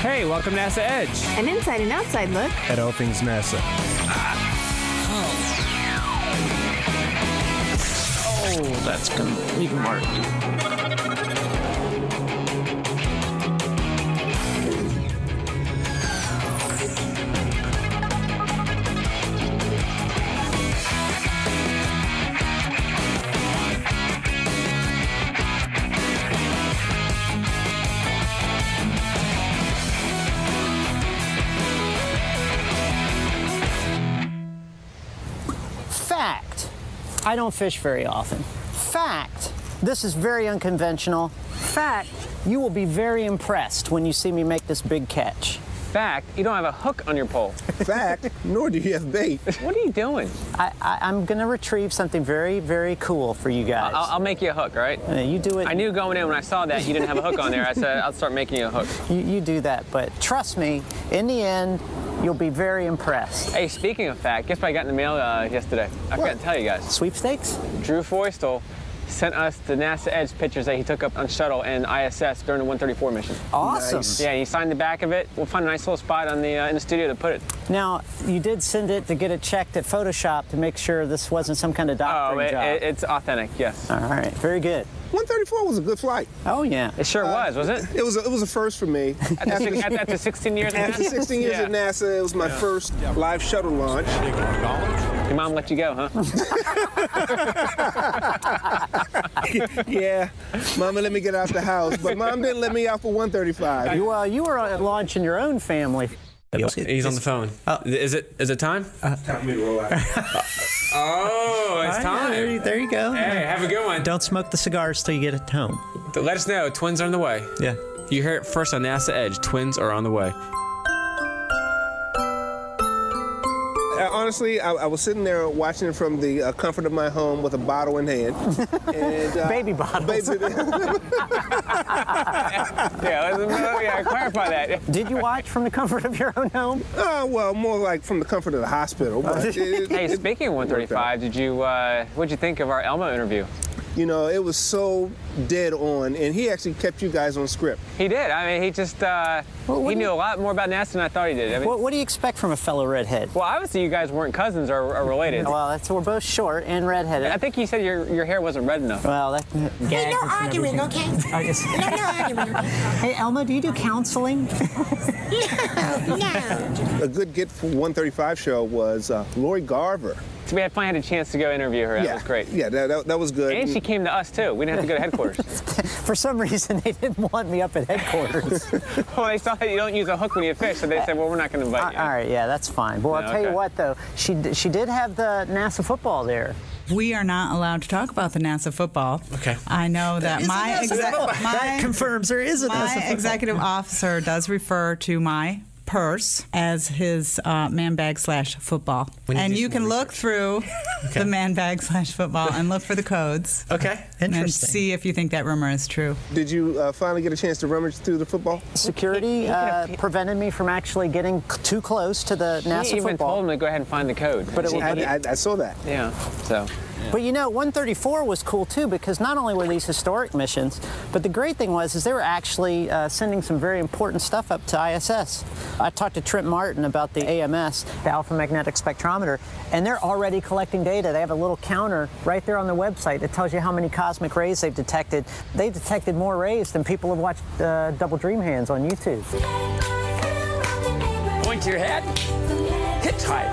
Hey, welcome to NASA Edge. An inside and outside look at all things NASA. Oh, that's gonna leave a mark. Fact, I don't fish very often. Fact, this is very unconventional. Fact, you will be very impressed when you see me make this big catch. Fact, you don't have a hook on your pole. Fact, nor do you have bait. What are you doing? I'm going to retrieve something very, very cool for you guys. I'll make you a hook, all right? You do it. I knew going in when I saw that you didn't have a hook on there. I said, I'll start making you a hook. You do that, but trust me, in the end, you'll be very impressed. Hey, speaking of fact, guess what I got in the mail yesterday? I forgot to tell you guys. Sweepstakes? Drew Feustel sent us the NASA Edge pictures that he took up on shuttle and ISS during the 134 mission. Awesome. Nice. Yeah, he signed the back of it. We'll find a nice little spot on the in the studio to put it. Now, you did send it to get it checked at Photoshop to make sure this wasn't some kind of doctoring job. It's authentic, yes. All right, very good. 134 was a good flight. Oh, yeah. It sure was it? It was a first for me. After 16 years at After NASA? 16 years at NASA, it was my first live shuttle launch. Your mom let you go, huh? Yeah, Mama let me get out the house, but Mom didn't let me out for 135. You were launching your own family. He's on the phone. Oh. Is it time? Time for me to roll out. Oh, it's time. There you go. Hey, have a good one. Don't smoke the cigars till you get it home. Let us know. Twins are on the way. Yeah. You hear it first on NASA Edge. Twins are on the way. Honestly, I was sitting there watching it from the comfort of my home with a bottle in hand. And, Baby bottles. Yeah, clarify that. Did you watch from the comfort of your own home? Well, more like from the comfort of the hospital. But Hey, speaking of 135, what'd you think of our Elmo interview? You know, it was so dead on, and he actually kept you guys on script. He did. I mean, he just, he knew a lot more about NASA than I thought he did. I mean, What do you expect from a fellow redhead? well, obviously you guys weren't cousins or related. Well, we're both short and redheaded. I think he said your hair wasn't red enough. Well, that Hey, no arguing, okay? No arguing. Hey, Elma, do you do counseling? No. A good get for 135 show was Lori Garver. So we finally had a chance to go interview her. That was great. Yeah, that was good. And she came to us, too. We didn't have to go to headquarters. For some reason, they didn't want me up at headquarters. Well, they saw that you don't use a hook when you fish, so they said, well, we're not going to invite you. All right, yeah, that's fine. Well, I'll tell you what, though. She did have the NASA football there. We are not allowed to talk about the NASA football. Okay. I know that That confirms there is a NASA football. my executive officer does refer to my purse as his man bag / football. And you can look through the man bag / football and look for the codes. Okay. And see if you think that rumor is true. Did you finally get a chance to rummage through the football? Security prevented me from actually getting too close to the NASA He even football. told him to go ahead and find the code. But I saw that. Yeah, so. But you know, 134 was cool too, because not only were these historic missions, but the great thing was they were actually sending some very important stuff up to ISS. I talked to Trent Martin about the AMS, the Alpha Magnetic Spectrometer, and they're already collecting data. They have a little counter right there on their website that tells you how many cosmic rays they've detected. They detected more rays than people have watched Double Dream Hands on YouTube. Point to your head, hitchhike,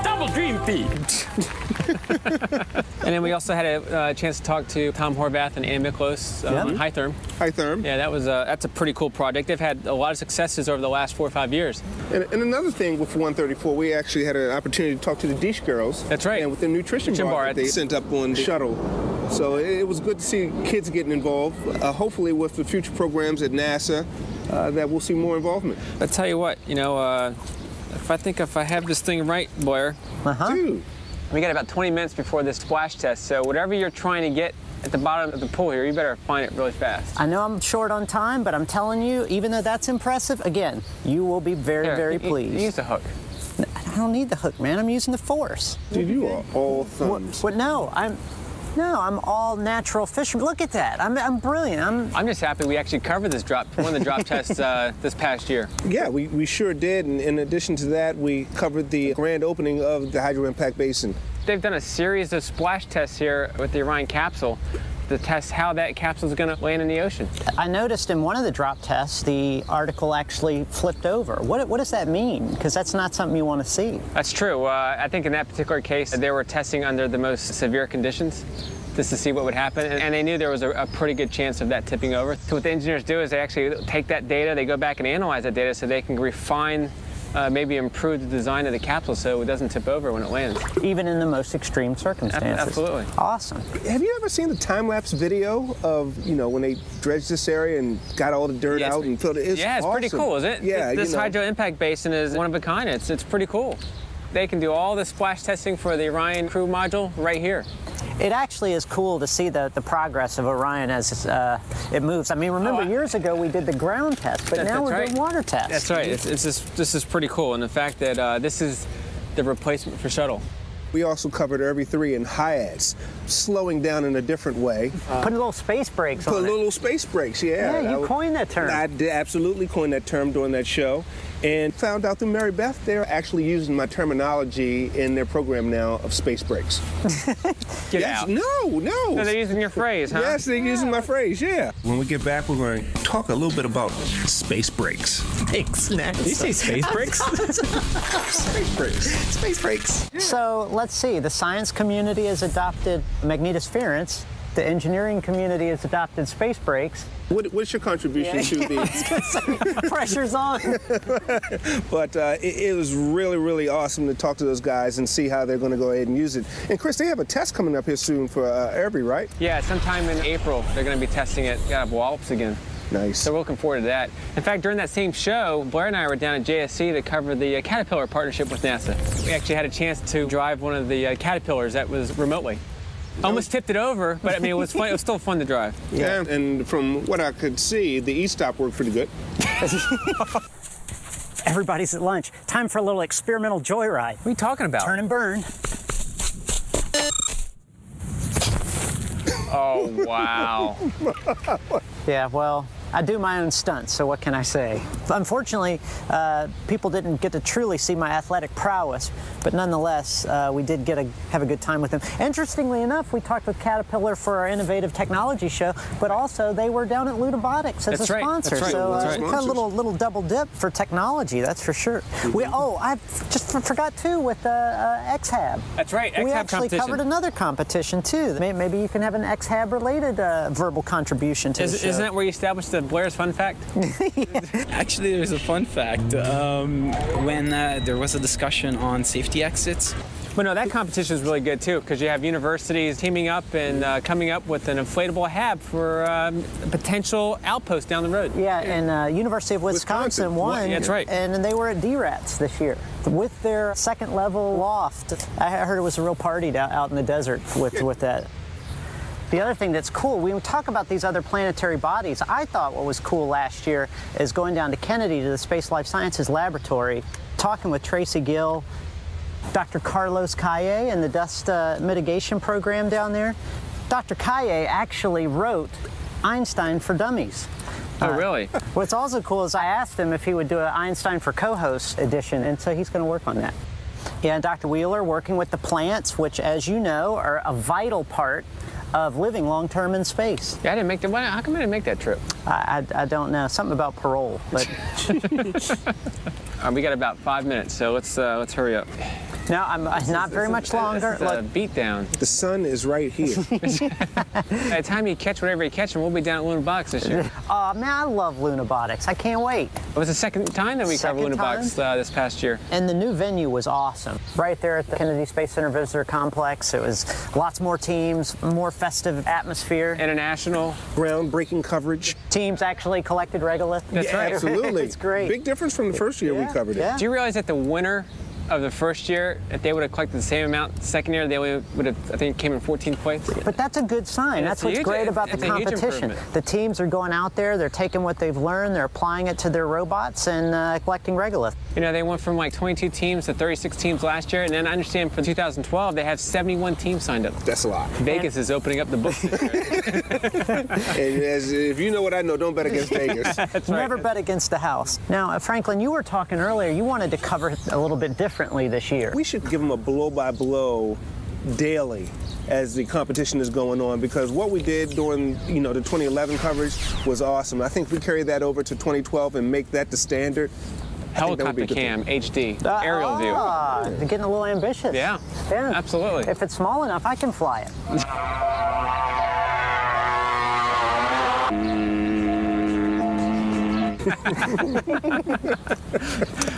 Double Dream Feed. And then we also had a chance to talk to Tom Horvath and Ann Miklos on Hytherm. Hytherm. Yeah, that's a pretty cool project. They've had a lot of successes over the last 4 or 5 years. And another thing with 134, we actually had an opportunity to talk to the Dish girls. That's right. And with the nutrition bar that they sent up on the shuttle. So it was good to see kids getting involved. Hopefully with the future programs at NASA, that we'll see more involvement. I tell you what, you know, if I have this thing right, Blair. Dude. We got about 20 minutes before this splash test, so whatever you're trying to get at the bottom of the pool here, you better find it really fast. I know I'm short on time, but I'm telling you, even though that's impressive, again, you will be very pleased. Use the hook. I don't need the hook, man. I'm using the force. Dude, you are all thumbs. What? No, No, I'm all natural fisherman. Look at that. I'm brilliant. I'm just happy we actually covered this one of the drop tests this past year. Yeah, we sure did. And in addition to that, we covered the grand opening of the Hydro Impact Basin. They've done a series of splash tests here with the Orion capsule to test how that capsule is going to land in the ocean. I noticed in one of the drop tests, the article actually flipped over. What does that mean? Because that's not something you want to see. That's true. I think in that particular case, they were testing under the most severe conditions just to see what would happen, and they knew there was a pretty good chance of that tipping over. So what the engineers do is they actually take that data, they go back and analyze that data so they can refine, maybe improve the design of the capsule so it doesn't tip over when it lands. Even in the most extreme circumstances. Absolutely. Awesome. Have you ever seen the time-lapse video of, when they dredged this area and got all the dirt out and filled it? It's awesome. Pretty cool, isn't it? Yeah. This Hydro Impact Basin is one of a kind. It's pretty cool. They can do all the splash testing for the Orion crew module right here. It actually is cool to see the progress of Orion as it moves. I mean, remember years ago we did the ground test, but now we're doing water tests. That's right. This is pretty cool, and the fact that this is the replacement for shuttle. We also covered Irby 3 in HIADS, slowing down in a different way. Put little space brakes on it. Put little space brakes, yeah. Yeah, you coined that term. I did absolutely coin that term during that show, and found out through Mary Beth they're actually using my terminology in their program now of space brakes. Get out. No. No, they're using your phrase, huh? Yes, they're using my phrase, yeah. When we get back, we're going to talk a little bit about space brakes. Thanks, Nick. Did you say space brakes? Space brakes. Space brakes. So let's see. The science community has adopted magnetosference. The engineering community has adopted space brakes. What's your contribution to the... Pressure's on. But it was really, really awesome to talk to those guys and see how they're going to go ahead and use it. And Chris, they have a test coming up here soon for Irby, right? Yeah, sometime in April they're going to be testing it. Got to have wallops again. Nice. So we're looking forward to that. In fact, during that same show, Blair and I were down at JSC to cover the Caterpillar partnership with NASA. We actually had a chance to drive one of the Caterpillars that was remotely. Almost tipped it over, but I mean, it was fun. It was still fun to drive. Yeah, and from what I could see, the e-stop worked pretty good. Everybody's at lunch. Time for a little experimental joyride. What are you talking about? Turn and burn. Oh, wow. Yeah, well, I do my own stunts, so what can I say? Unfortunately, people didn't get to truly see my athletic prowess, but nonetheless, we did have a good time with them. Interestingly enough, we talked with Caterpillar for our innovative technology show, but also they were down at Lunabotics as a sponsor. That's right. So That's kind of little double dip for technology, that's for sure. I just forgot too with X-Hab. That's right, X-Hab We actually covered another competition too. Maybe you can have an X-Hab related verbal contribution to the show. Isn't that where you established the Blair's fun fact? Actually, there's a fun fact. When there was a discussion on safety exits. But no, that competition is really good too, because you have universities teaming up and coming up with an inflatable hab for a potential outpost down the road. Yeah, and University of Wisconsin won. Yeah, that's right. And they were at DRATS this year with their second level loft. I heard it was a real party out in the desert with that. The other thing that's cool, we talk about these other planetary bodies. I thought what was cool last year is going down to Kennedy to the Space Life Sciences Laboratory, talking with Tracy Gill, Dr. Carlos Calle and the dust mitigation program down there. Dr. Calle actually wrote Einstein for Dummies. Oh, really? What's also cool is I asked him if he would do an Einstein for Co-host edition, and so he's going to work on that. Yeah, and Dr. Wheeler working with the plants, which, as you know, are a vital part of living long-term in space. Yeah, I didn't make that. How come I didn't make that trip? I don't know. Something about parole, but... We got about 5 minutes, so let's hurry up. No, I'm not very much longer. This is a beat down. The sun is right here. By the time you catch whatever you catch, and we'll be down at Lunabotics this year. Oh, man, I love Lunabotics. I can't wait. It was the second time that we covered Lunabotics this past year. And the new venue was awesome. Right there at the Kennedy Space Center Visitor Complex. It was lots more teams, more festive atmosphere. International. Groundbreaking coverage. Teams actually collected regolith. That's right. Absolutely. It's great. Big difference from the first year we covered it. Yeah. Do you realize that the winner of the first year, if they would have collected the same amount the second year, they would have, I think, came in 14th place. But that's a good sign. That's what's great about the competition. The teams are going out there, they're taking what they've learned, they're applying it to their robots and collecting regolith. You know, they went from like 22 teams to 36 teams last year, and then I understand for 2012, they have 71 teams signed up. That's a lot. Vegas is opening up the books. And if you know what I know, don't bet against Vegas. That's right. Never bet against the house. Now, Franklin, you were talking earlier, you wanted to cover it a little bit differently this year. We should give them a blow-by-blow daily as the competition is going on, because what we did during, the 2011 coverage was awesome. I think we carry that over to 2012 and make that the standard. Helicopter cam, HD, aerial view. They're getting a little ambitious. Yeah, absolutely. If it's small enough, I can fly it.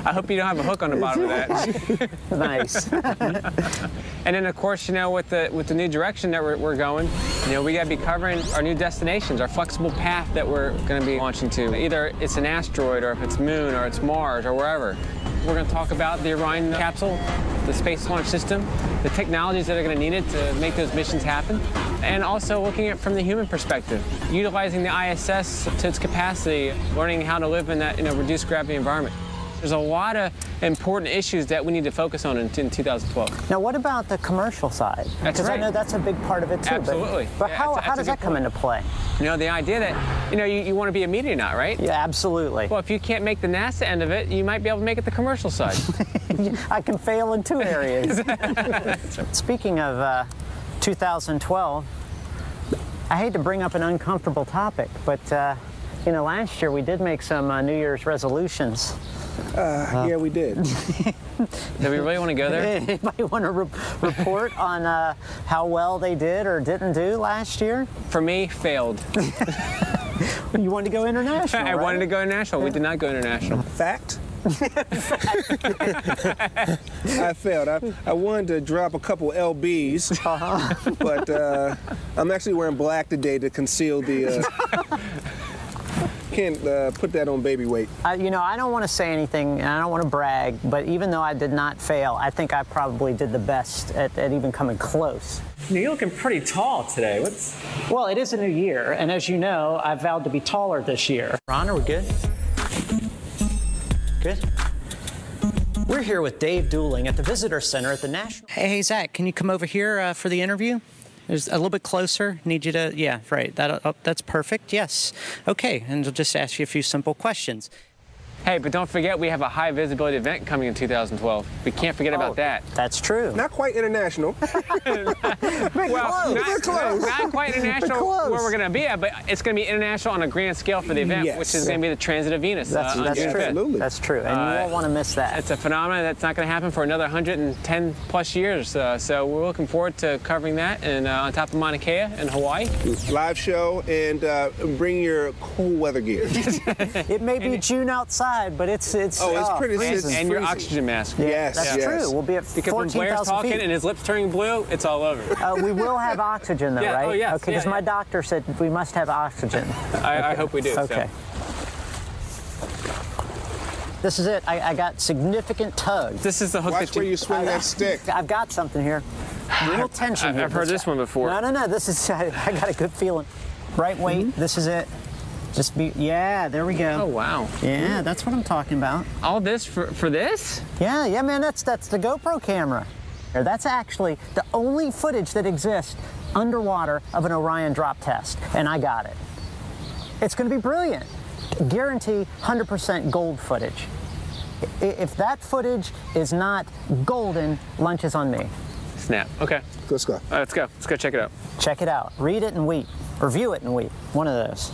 I hope you don't have a hook on the bottom of that. Nice. And then, of course, with the new direction that we're going, we got to be covering our new destinations, our flexible path that we're going to be launching to. Either it's an asteroid, or if it's Moon, or it's Mars, or wherever. We're going to talk about the Orion capsule, the Space Launch System, the technologies that are going to need it to make those missions happen, and also looking at it from the human perspective, utilizing the ISS to its capacity, learning how to live in that reduced gravity environment. There's a lot of important issues that we need to focus on in 2012. Now, what about the commercial side? That's right. Because I know that's a big part of it, too. Absolutely. But how does that come into play? The idea that, you want to be a meteornaut, right? Yeah, absolutely. Well, if you can't make the NASA end of it, you might be able to make it the commercial side. I can fail in 2 areas. Speaking of 2012, I hate to bring up an uncomfortable topic, but, last year we did make some New Year's resolutions. Yeah, we did. Do we really want to go there? Anybody want to report on how well they did or didn't do last year? For me, failed. You wanted to go international, I wanted to go international. We did not go international. Fact? I failed. I wanted to drop a couple LBs, but I'm actually wearing black today to conceal the... Can't put that on baby weight. I don't want to say anything, and I don't want to brag, but even though I did not fail, I think I probably did the best at even coming close. You're looking pretty tall today. Well, it is a new year, and as you know, I vowed to be taller this year. Ron, are we good? Good? We're here with Dave Dooling at the Visitor Center at the National... Hey, Zach, can you come over here for the interview? There's a little bit closer. Need you to, yeah, right. That's perfect. Yes. Okay, and we'll just ask you a few simple questions. Hey, but don't forget we have a high visibility event coming in 2012. We can't forget about that. That's true. Not quite international. Well, not quite international where we're going to be at, but it's going to be international on a grand scale for the event, which is going to be the transit of Venus. That's true. Absolutely. That's true, and you won't want to miss that. It's a phenomenon that's not going to happen for another 110 plus years. So we're looking forward to covering that and on top of Mauna Kea in Hawaii. Live show, and bring your cool weather gear. It may be June outside, but it's pretty freezing. And your oxygen mask. Yes, that's true. We'll be at 14,000 feet. Because when Blair's talking and his lips turning blue, it's all over. We will have oxygen, though, right? Oh, yes. Okay, because my doctor said we must have oxygen. I hope we do. Okay. So. This is it. I got significant tugs. This is the hook. Watch where you swing that stick. I've got something here. A little tension here. I've heard this one before. No. This is. I got a good feeling. Right weight. Mm-hmm. This is it. Yeah, there we go. Oh, wow. Yeah, that's what I'm talking about. All this for this? Yeah, man, that's the GoPro camera. That's actually the only footage that exists underwater of an Orion drop test, and I got it. It's going to be brilliant. Guarantee 100% gold footage. If that footage is not golden, lunch is on me. Snap. Okay. Let's go. All right, let's go. Let's go check it out. Check it out. Read it and weep. Or view it and weep. One of those.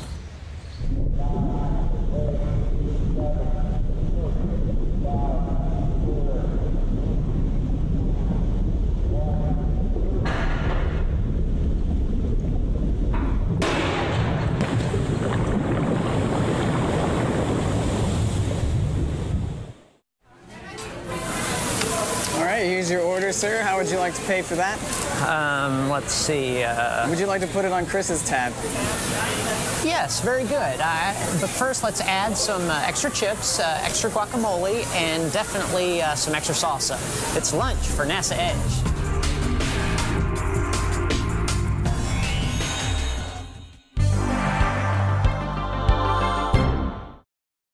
Here's your order, sir. How would you like to pay for that? Let's see. Would you like to put it on Chris's tab? Yes, very good. But first, let's add some extra chips, extra guacamole, and definitely some extra salsa. It's lunch for NASA Edge.